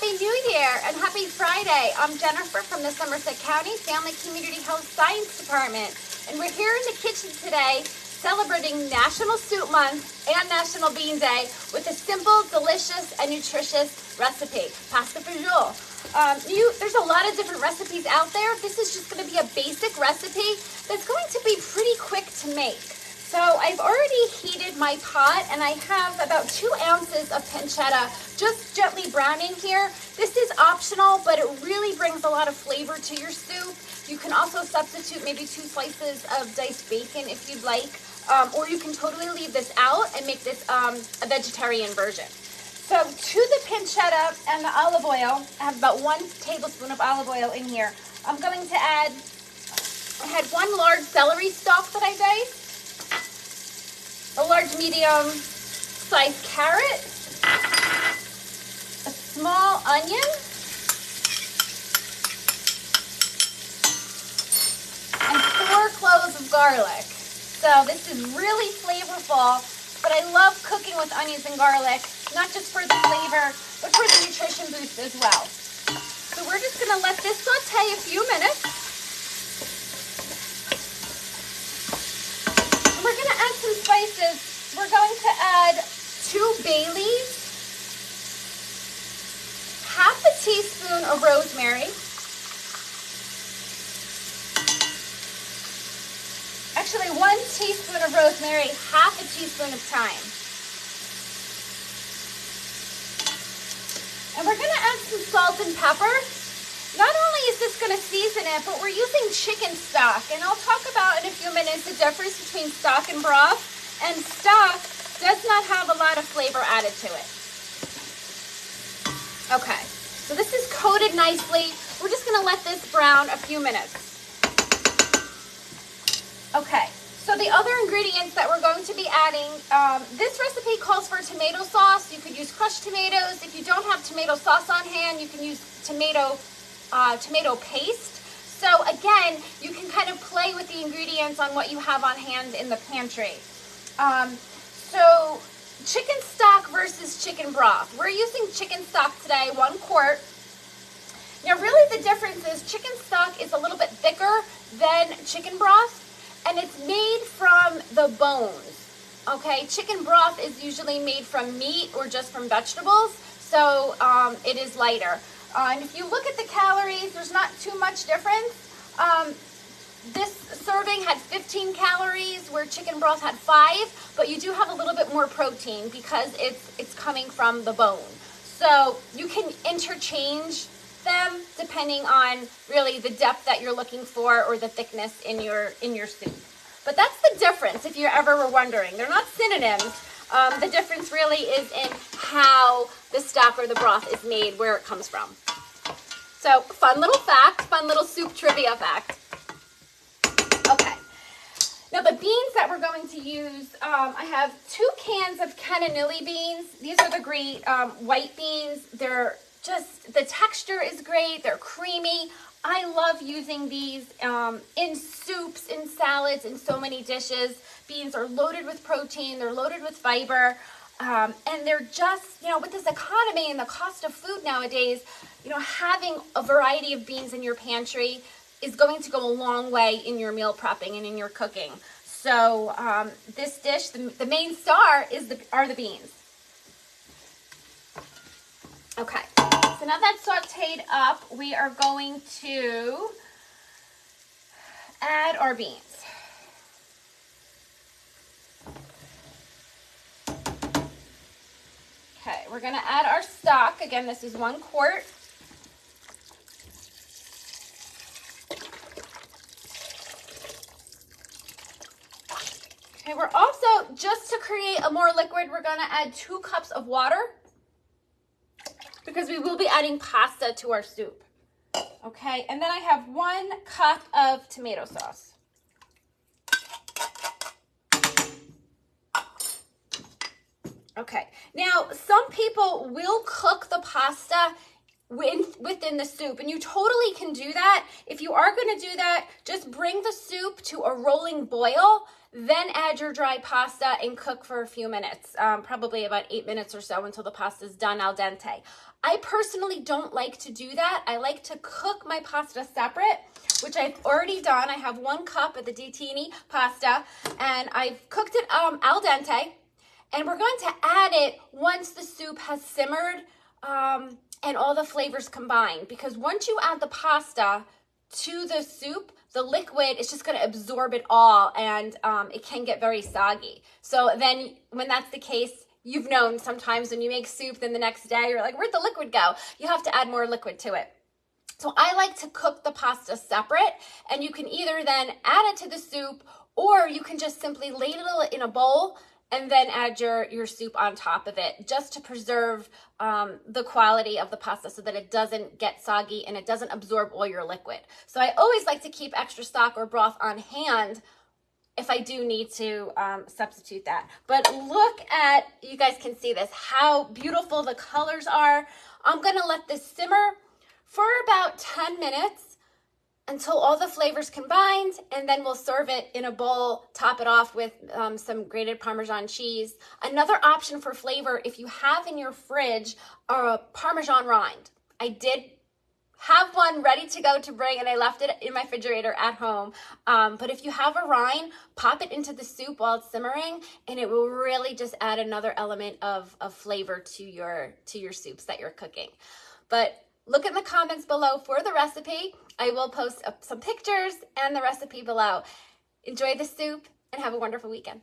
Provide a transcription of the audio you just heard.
Happy New Year and happy Friday. I'm Jennifer from the Somerset County Family Community Health Science Department, and we're here in the kitchen today celebrating National Soup Month and National Bean Day with a simple, delicious, and nutritious recipe, pasta fagioli. There's a lot of different recipes out there. This is just going to be a basic recipe that's going to be pretty quick to make. So I've already heated my pot and I have about 2 ounces of pancetta just gently browning here. This is optional, but it really brings a lot of flavor to your soup. You can also substitute maybe 2 slices of diced bacon if you'd like, or you can totally leave this out and make this a vegetarian version. So to the pancetta and the olive oil, I have about 1 tablespoon of olive oil in here. I'm going to add, I had 1 large celery stalk that I diced, a large medium sized carrot, a small onion, and 4 cloves of garlic. So this is really flavorful, but I love cooking with onions and garlic, not just for the flavor, but for the nutrition boost as well. So we're just gonna let this saute a few minutes. And we're gonna add some spices. We're going to add 2 bay leaves, half a teaspoon of rosemary, actually 1 teaspoon of rosemary, half a teaspoon of thyme. And we're gonna add some salt and pepper. Not only is this gonna season it, but we're using chicken stock. And I'll talk about in a few minutes the difference between stock and broth. And stock does not have a lot of flavor added to it. Okay, so this is coated nicely. We're just gonna let this brown a few minutes. Okay, so the other ingredients that we're going to be adding, this recipe calls for tomato sauce. You could use crushed tomatoes. If you don't have tomato sauce on hand, you can use tomato paste. So again, you can kind of play with the ingredients on what you have on hand in the pantry. So chicken stock versus chicken broth. We're using chicken stock today, 1 quart. Now really the difference is chicken stock is a little bit thicker than chicken broth, and it's made from the bones. Okay, chicken broth is usually made from meat or just from vegetables, so it is lighter. And if you look at the calories, there's not too much difference. This serving had 15 calories where chicken broth had 5, but you do have a little bit more protein because it's coming from the bone. So you can interchange them depending on really the depth that you're looking for or the thickness in your soup. But that's the difference if you ever were wondering. They're not synonyms. The difference really is in how the stock or the broth is made, where it comes from. So fun little fact, fun little soup trivia fact. Okay, now the beans that we're going to use, I have 2 cans of cannellini beans. These are the great white beans. They're just, the texture is great, they're creamy. I love using these in soups, in salads, in so many dishes. Beans are loaded with protein, they're loaded with fiber, and they're just, with this economy and the cost of food nowadays, having a variety of beans in your pantry is going to go a long way in your meal prepping and in your cooking. So this dish, the main star are the beans. Okay, so now that's sauteed up, we are going to add our beans. Okay, we're going to add our stock. Again, this is 1 quart. Okay, we're also, just to create a more liquid, we're going to add 2 cups of water because we will be adding pasta to our soup. Okay, and then I have 1 cup of tomato sauce. Okay, now some people will cook the pasta within the soup, and you totally can do that. If you are going to do that, just bring the soup to a rolling boil. Then add your dry pasta and cook for a few minutes, probably about 8 minutes or so until the pasta is done al dente. I personally don't like to do that. I like to cook my pasta separate, which I've already done. I have 1 cup of the Ditini pasta, and I've cooked it al dente. And we're going to add it once the soup has simmered and all the flavors combined. Because once you add the pasta to the soup, the liquid is just going to absorb it all, and it can get very soggy. So then when that's the case, you've known sometimes when you make soup, then the next day you're like, where'd the liquid go? You have to add more liquid to it. So I like to cook the pasta separate, and you can either then add it to the soup, or you can just simply ladle it in a bowl and then add your soup on top of it, just to preserve the quality of the pasta so that it doesn't get soggy and it doesn't absorb all your liquid. So I always like to keep extra stock or broth on hand if I do need to substitute that. But look at, you guys can see this, how beautiful the colors are. I'm gonna let this simmer for about 10 minutes until all the flavors combined, and then we'll serve it in a bowl, top it off with some grated Parmesan cheese. Another option for flavor, if you have in your fridge a Parmesan rind. I did have one ready to go to bring, and I left it in my refrigerator at home. But if you have a rind, pop it into the soup while it's simmering, and it will really just add another element of flavor to your soups that you're cooking. But look in the comments below for the recipe. I will post some pictures and the recipe below. Enjoy the soup and have a wonderful weekend.